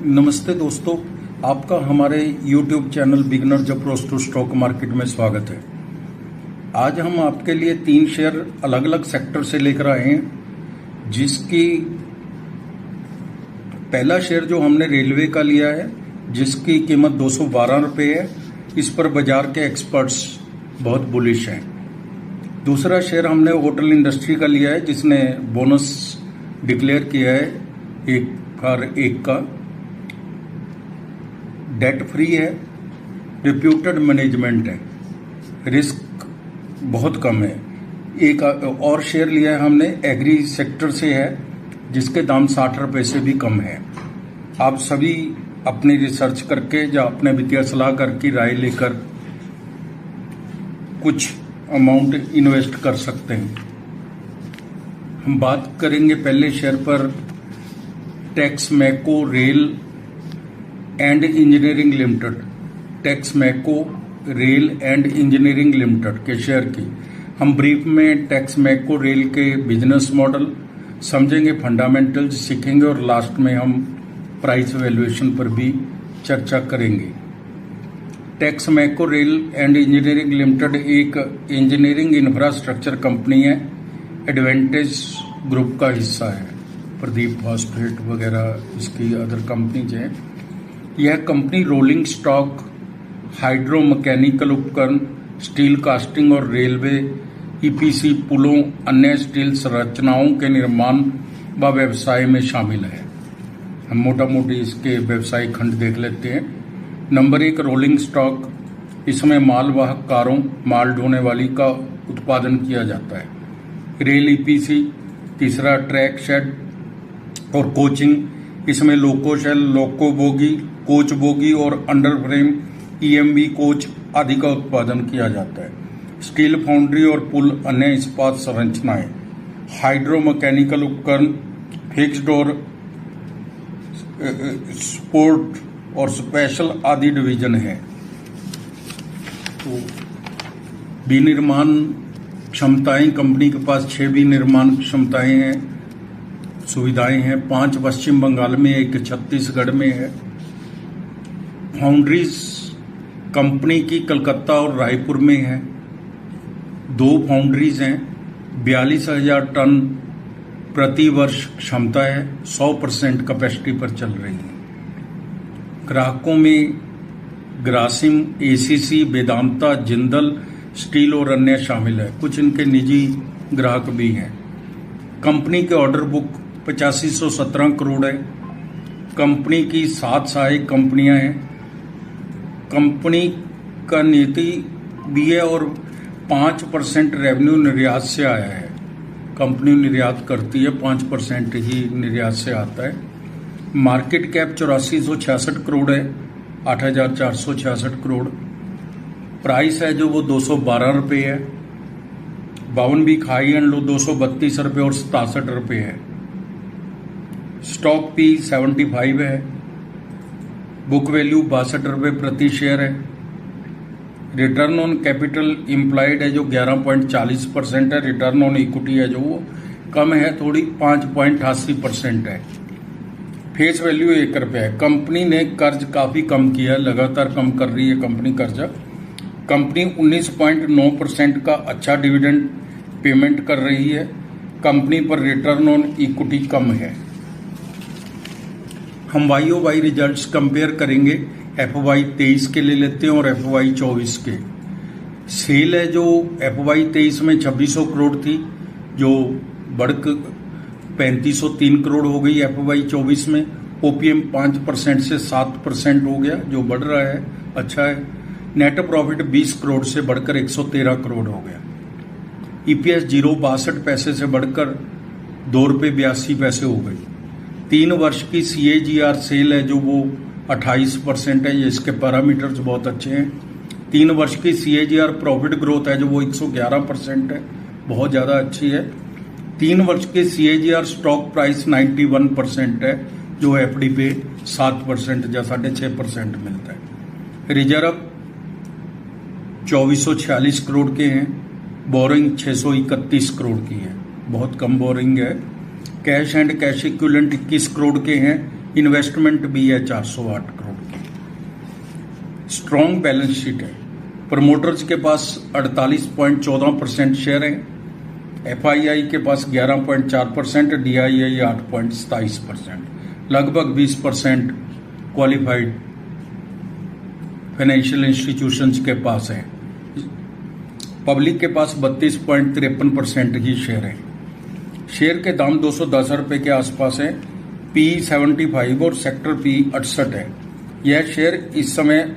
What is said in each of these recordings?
नमस्ते दोस्तों, आपका हमारे YouTube channel beginners approach to stock market में स्वागत है। आज हम आपके लिए 3 शेयर अलग अलग सेक्टर से लेकर आए हैं, जिसकी पहला शेयर जो हमने रेलवे का लिया है, जिसकी कीमत 212 रुपये है। इस पर बाजार के एक्सपर्ट्स बहुत बुलिश हैं। दूसरा शेयर हमने होटल इंडस्ट्री का लिया है, जिसने बोनस डिक्लेयर किया है 1/1 का, डेट फ्री है, रिप्यूटेड मैनेजमेंट है, रिस्क बहुत कम है। एक और शेयर लिया है हमने एग्री सेक्टर से है, जिसके दाम 60 रुपये से भी कम है। आप सभी अपनी रिसर्च करके या अपने वित्तीय सलाहकार की राय लेकर कुछ अमाउंट इन्वेस्ट कर सकते हैं। हम बात करेंगे पहले शेयर पर, Texmaco rail and engineering limited, Texmaco rail and engineering limited के शेयर की। हम ब्रीफ में टेक्समैको रेल के बिजनेस मॉडल समझेंगे, फंडामेंटल्स सीखेंगे और लास्ट में हम प्राइस वैल्यूएशन पर भी चर्चा करेंगे। Texmaco rail and engineering limited एक इंजीनियरिंग इंफ्रास्ट्रक्चर कंपनी है, एडवांटेज ग्रुप का हिस्सा है। प्रदीप फॉस्फेट वगैरह इसकी अदर कंपनीज हैं। यह company rolling stock, hydro mechanical उपकरण, स्टील कास्टिंग और रेलवे ईपीसी पुलों, अन्य स्टील संरचनाओं के निर्माण व व्यवसाय में शामिल है। हम मोटा मोटी इसके व्यवसाय खंड देख लेते हैं। Number 1, rolling stock. इसमें मालवाहक कारों, माल ढोने वाली का उत्पादन किया जाता है। Rail EPC. तीसरा, ट्रैक शेड और कोचिंग। इसमें लोको शेल, लोको बोगी, कोच बोगी और अंडर फ्रेम ईएमवी कोच आदि का उत्पादन किया जाता है। स्टील फाउंड्री और पुल, अन्य इस्पात संरचनाएं, हाइड्रो मैकेनिकल उपकरण, फिक्स्ड और स्पोर्ट और स्पेशल आदि डिवीजन है। तो विनिर्माण क्षमताएं, कंपनी के पास 6 विनिर्माण क्षमताएं हैं, सुविधाएं हैं। 5 पश्चिम बंगाल में, 1 छत्तीसगढ़ में है। फाउंड्रीज कंपनी की कलकत्ता और रायपुर में है। 2 फाउंड्रीज हैं। 42,000 टन प्रति वर्ष क्षमता है। 100% कैपेसिटी पर चल रही है। ग्राहकों में ग्रासिम, एसीसी, वेदांता, जिंदल स्टील और अन्य शामिल है। कुछ इनके निजी ग्राहक भी हैं। कंपनी के ऑर्डर बुक 8517 करोड़ है। कंपनी की 7 सहायक कंपनियां हैं। कंपनी का नीति भी है और 5% रेवेन्यू निर्यात से आया है। कंपनी निर्यात करती है, 5% ही निर्यात से आता है। मार्केट कैप 8466 करोड़ है, 8466 करोड़। प्राइस है जो वो 212 रुपये है। 52 वीक हाई एंड लो 232 रुपये और 67 रुपये है। स्टॉक पी 75 है। बुक वैल्यू 62 रुपये प्रति शेयर है। रिटर्न ऑन कैपिटल इम्प्लाइड है जो 11.40% है। रिटर्न ऑन इक्विटी है जो वो कम है थोड़ी, 5.88% है। फेस वैल्यू 1 रुपया है। कंपनी ने कर्ज काफ़ी कम किया है, लगातार कम कर रही है कंपनी कर्जा। कंपनी 19.9% का अच्छा डिविडेंड पेमेंट कर रही है। कंपनी पर रिटर्न ऑन इक्विटी कम है। हम YOY रिजल्ट्स कंपेयर करेंगे। FY 23 के ले लेते हैं और FY 24 के। सेल है जो FY 23 में 2600 करोड़ थी, जो बढ़कर 3503 करोड़ हो गई FY 24 में। OPM 5% से 7% हो गया, जो बढ़ रहा है, अच्छा है। नेट प्रॉफिट 20 करोड़ से बढ़कर 113 करोड़ हो गया। EPS 0.62 पैसे से बढ़कर 2 रुपये 82 पैसे हो गई। 3 वर्ष की CAGR सेल है जो वो 28% है। ये इसके पैरामीटर्स बहुत अच्छे हैं। 3 वर्ष की CAGR प्रॉफिट ग्रोथ है जो वो 111% है, बहुत ज़्यादा अच्छी है। 3 वर्ष की CAGR स्टॉक प्राइस 91% है, जो FD पे 7% या 6.5% मिलता है। रिजर्व 2446 करोड़ के हैं। बोरिंग 631 करोड़ की है, बहुत कम बोरिंग है। Cash and cash equivalent 21 crore के हैं, इन्वेस्टमेंट भी है 408 करोड़ की। स्ट्रॉन्ग बैलेंस शीट है। प्रमोटर्स के पास 48.14% शेयर है, एफआईआई के पास 11.4%, डीआईआई 8.27%, लगभग 20% क्वालिफाइड फाइनेंशियल इंस्टीट्यूशंस के पास है। पब्लिक के पास 32.53% ही शेयर है। शेयर के दाम 210 रुपये के आसपास है। पी 75 और सेक्टर पी 68 है। यह शेयर इस समय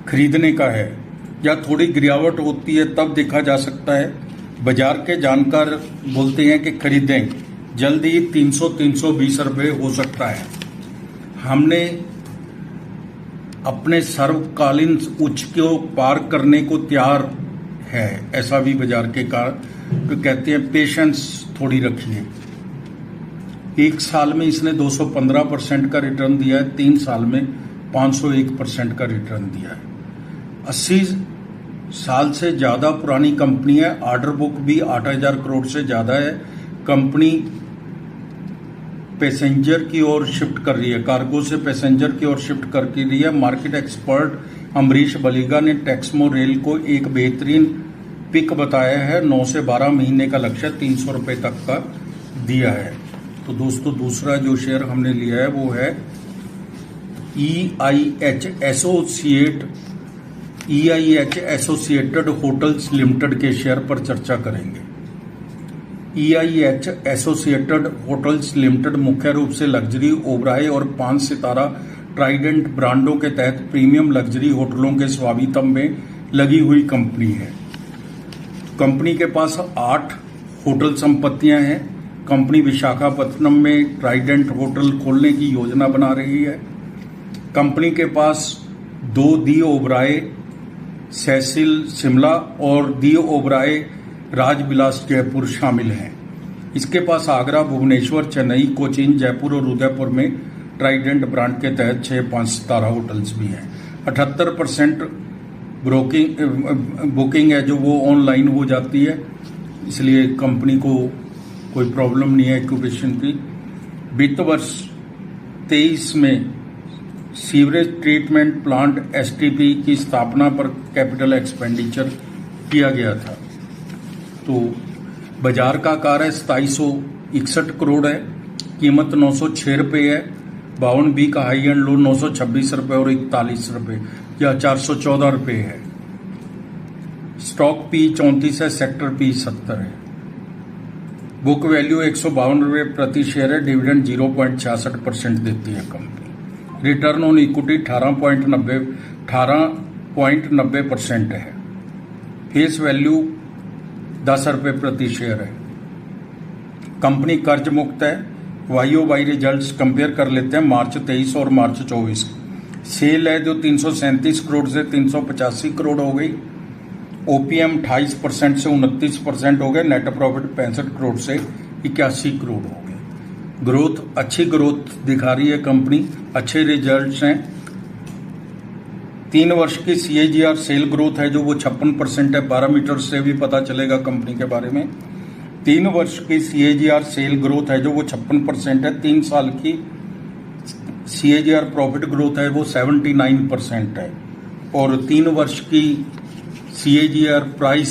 खरीदने का है, या थोड़ी गिरावट होती है तब देखा जा सकता है। बाजार के जानकार बोलते हैं कि खरीदें, जल्दी 300-320 रुपये हो सकता है। हमने अपने सर्वकालीन उच्च को पार करने को तैयार है, ऐसा भी बाजार के तो कहते हैं पेशेंस थोड़ी रखिए। 1 साल में इसने 215% का रिटर्न दिया है, 3 साल में 501% का रिटर्न दिया है। 80 साल से ज़्यादा पुरानी कंपनी है। ऑर्डर बुक भी 8000 करोड़ से ज़्यादा है। कंपनी पैसेंजर की ओर शिफ्ट कर रही है, कार्गो से पैसेंजर की ओर शिफ्ट कर रही है। मार्केट एक्सपर्ट अमरीश बलिगा ने टेक्समो रेल को एक बेहतरीन पिक बताया है। 9 से 12 महीने का लक्ष्य 300 रुपये तक का दिया है। तो दोस्तों, दूसरा जो शेयर हमने लिया है वो है EIH एसोसिएटेड होटल्स लिमिटेड के शेयर पर चर्चा करेंगे। EIH एसोसिएटेड होटल्स लिमिटेड मुख्य रूप से लग्जरी, ओबराय और 5 सितारा ट्राइडेंट ब्रांडों के तहत प्रीमियम लग्जरी होटलों के स्वामित्व में लगी हुई कंपनी है। कंपनी के पास 8 होटल संपत्तियां हैं। कंपनी विशाखापत्तनम में ट्राइडेंट होटल खोलने की योजना बना रही है। कंपनी के पास 2 दी ओबराय सैसिल शिमला और दी ओबराय राजविलास जयपुर शामिल हैं। इसके पास आगरा, भुवनेश्वर, चेन्नई, कोचीन, जयपुर और उदयपुर में ट्राइडेंट ब्रांड के तहत 6-5 सितारा होटल्स भी हैं। 78% बुकिंग है जो वो ऑनलाइन हो जाती है, इसलिए कंपनी को कोई प्रॉब्लम नहीं है एक्यूपेशन की। वित्त वर्ष 23 में सीवरेज ट्रीटमेंट प्लांट STP की स्थापना पर कैपिटल एक्सपेंडिचर किया गया था। तो बाजार का आकार है 2761 करोड़ है। कीमत 906 रुपये है। 52B का हाई एंड लो 926 रुपये और 41 रुपये या 414 रुपये है। स्टॉक P 34 है, सेक्टर P 70 है। बुक वैल्यू 152 रुपये प्रति शेयर है। डिविडेंड 0.66% देती है कंपनी। रिटर्न ऑन इक्विटी 18.90% है। फेस वैल्यू 10 रुपये प्रति शेयर है। कंपनी कर्ज मुक्त है। YOY रिजल्ट्स कंपेयर कर लेते हैं मार्च 23 और मार्च 24। सेल है जो 337 करोड़ से 385 करोड़ हो गई। OPM 28% से 29% हो गए। नेट प्रॉफिट 65 करोड़ से 81 करोड़ हो गए। ग्रोथ, अच्छी ग्रोथ दिखा रही है कंपनी, अच्छे रिजल्ट्स हैं। 3 वर्ष की CAGR सेल ग्रोथ है जो वो 56% है। पैरामीटर से भी पता चलेगा कंपनी के बारे में। 3 वर्ष की CAGR सेल ग्रोथ है जो वो 56% है। 3 साल की CAGR प्रॉफिट ग्रोथ है वो 79% है। और 3 वर्ष की CAGR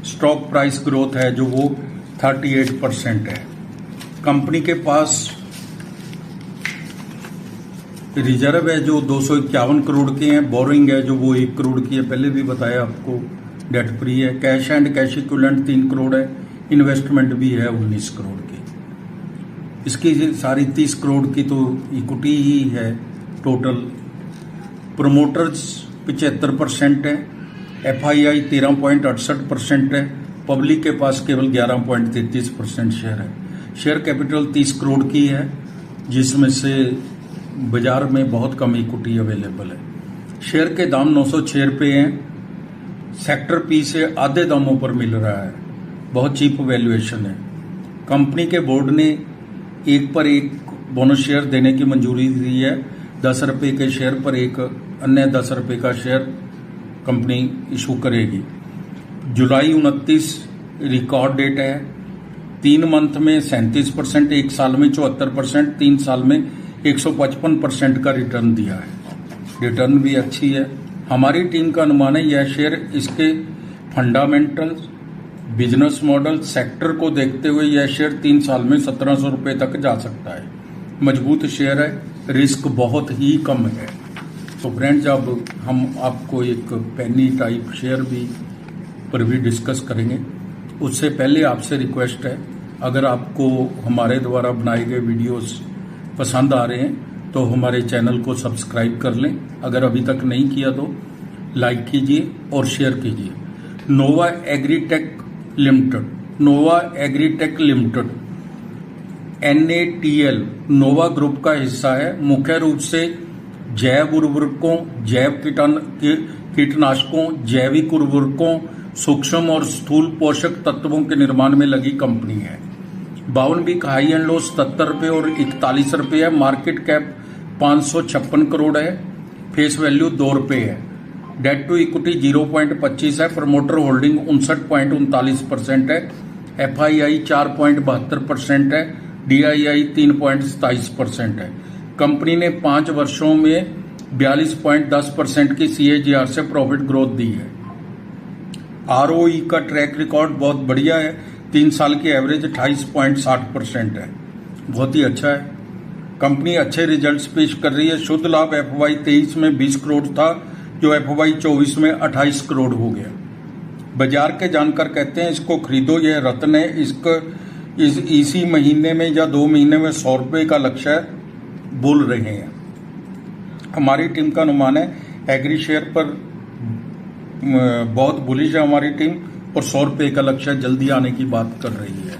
स्टॉक प्राइस ग्रोथ है जो वो 38% है। कंपनी के पास रिजर्व है जो 251 करोड़ के हैं। बोरिंग है जो वो 1 करोड़ की है, पहले भी बताया आपको। डेट फ्री है। Cash and cash equivalent 3 crore है। इन्वेस्टमेंट भी है 19 करोड़ की। इसकी सारी 30 करोड़ की तो इक्विटी ही है टोटल। प्रोमोटर्स 75% है। FII 13.68% है। पब्लिक के पास केवल 11.33% शेयर है। शेयर कैपिटल 30 करोड़ की है, जिसमें से बाजार में बहुत कम इक्विटी अवेलेबल है। शेयर के दाम 906 रुपये हैं। सेक्टर P से आधे दामों पर मिल रहा है। बहुत चीप वैल्यूएशन है। कंपनी के बोर्ड ने 1 पर 1 बोनस शेयर देने की मंजूरी दी है। 10 रुपये के शेयर पर एक अन्य 10 रुपये का शेयर कंपनी इशू करेगी। जुलाई 29 रिकॉर्ड डेट है। 3 मंथ में 37%, 1 साल में 74%, 3 साल में 155% का रिटर्न दिया है। रिटर्न भी अच्छी है। हमारी टीम का अनुमान है यह शेयर इसके फंडामेंटल्स, बिजनेस मॉडल, सेक्टर को देखते हुए यह शेयर 3 साल में 1700 रुपये तक जा सकता है। मजबूत शेयर है, रिस्क बहुत ही कम है। तो फ्रेंड्स, अब हम आपको एक पेनी टाइप शेयर भी पर भी डिस्कस करेंगे। उससे पहले आपसे रिक्वेस्ट है, अगर आपको हमारे द्वारा बनाए गए वीडियोस पसंद आ रहे हैं तो हमारे चैनल को सब्सक्राइब कर लें। अगर अभी तक नहीं किया तो लाइक कीजिए और शेयर कीजिए। नोवा एग्रीटेक लिमिटेड, नोवा एग्रीटेक लिमिटेड NATL नोवा ग्रुप का हिस्सा है। मुख्य रूप से जैव उर्वरकों, जैव कीटनाशकों, जैविक उर्वरकों, सूक्ष्म और स्थूल पोषक तत्वों के निर्माण में लगी कंपनी है। 52 का हाई एंड लो 77 रुपये और 41 रुपये है। मार्केट कैप 556 करोड़ है। फेस वैल्यू 2 रुपये है। डेट टू इक्विटी 0.25 है। प्रमोटर होल्डिंग 59.39% है। FII 4.72% है। DII 3.27% है। कंपनी ने 5 वर्षों में 42.10% की CAGR से प्रॉफिट ग्रोथ दी है। ROE का ट्रैक रिकॉर्ड बहुत बढ़िया है। 3 साल की एवरेज 28.60% है। बहुत ही अच्छा है। कंपनी अच्छे रिजल्ट्स पेश कर रही है। शुद्ध लाभ FY 23 में 20 करोड़ था, जो FY 24 में 28 करोड़ हो गया। बाजार के जानकार कहते हैं इसको खरीदो, यह रत्न है। इसी महीने में या 2 महीने में 100 रुपये का लक्ष्य बोल रहे हैं। हमारी टीम का अनुमान है एग्री शेयर पर बहुत बुलिश है हमारी टीम, और 100 रुपये का लक्ष्य जल्दी आने की बात कर रही है।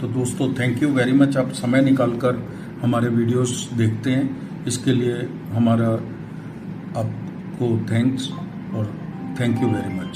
तो दोस्तों, थैंक यू वेरी मच। आप समय निकालकर हमारे वीडियोस देखते हैं, इसके लिए हमारा आपको थैंक्स और थैंक यू वेरी मच।